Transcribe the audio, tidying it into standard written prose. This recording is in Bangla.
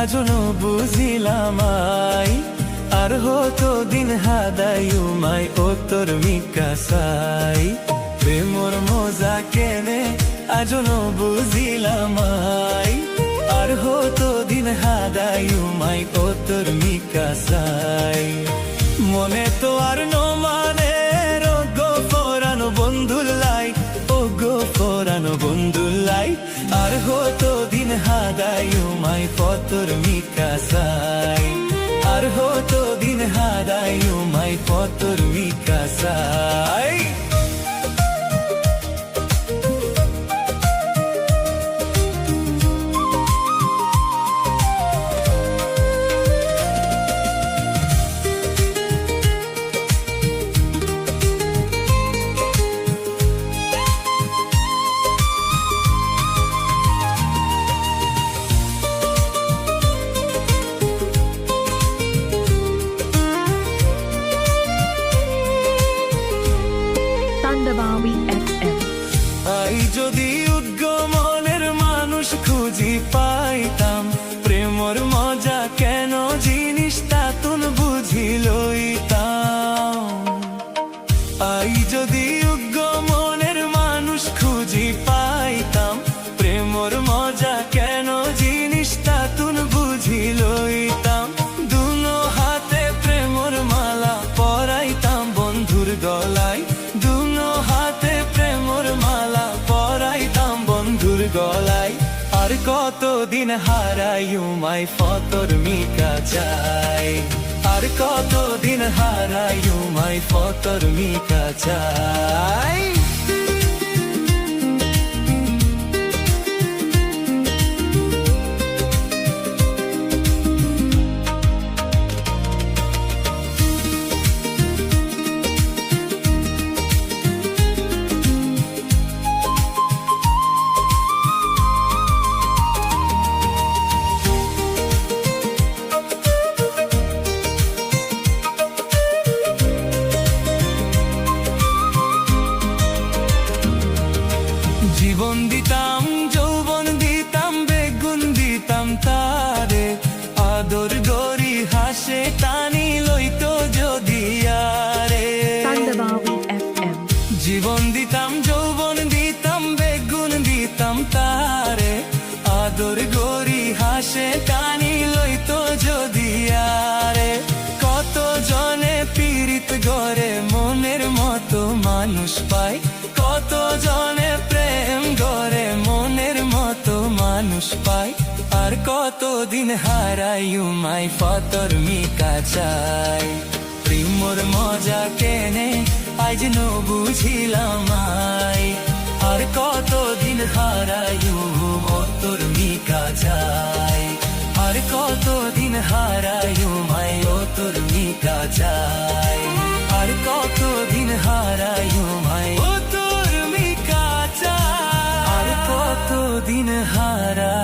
আজনো বুঝিলাম আই আর হতো দিন হাদায়ুমাই ও তোর মিকাসাই প্রেমর মজা কেনে আজনো বুঝিলাম আই আর হতো দিন হাদায়ুমাই ও তোর মিকাসাই মনে তো আর নো মানে গো পরানো বন্ধুলাই ও গো পরানো বন্ধুলাই আর হতো দিন হাদায়ুমাই পতর মিকাসাই আর হতো দিন হাদায়ুমাই পতর মিকাসাই আই যদি উদ্গমনের মানুষ খুঁজি পাইতাম প্রেমর মজা কেন জিনিস তাতুন বুঝি লইতাম আই যদি উদ্গমনের মানুষ খুঁজি পাইতাম প্রেমর মজা কেন জিনিস তাতুন বুঝি লইতাম দুনো হাতে প্রেমর মালা পরাইতাম বন্ধুর গলায় দুনো হাতে প্রেমর মালা পরাইতাম বন্ধুর গলায় আর কতদিন হারাইউমাই ফতর মিকাসাই আর কতদিন হারাইউমাই ফতর মিকাসাই জীবন দিতাম যৌবন দিতাম বেগুন দিতাম তারে আদর গরি হাসে টানি লইতো যদি আরে জীবন দিতাম যৌবন দিতাম বেগুন দিতাম তারে আদর গরি হাসে টানি লইতো যদি আরে কত জনে পীড়িত গড়ে মনের মতো মানুষ পায় কত জনে প্রেম গড়ে মনের মতো মানুষ পায় আর কতদিন হারাইউমাই ফতর মিকাসাই প্রেমর মজা কেনে আজ নো বুঝিলাম আই আর কতদিন হারাইউ তোর মিকাসাই আর কতদিন হারাইউমাই ও তোর মিকাসাই আর কতদিন হারাইউমাই ও তোর মিকাসাই আর কতদিন হারাই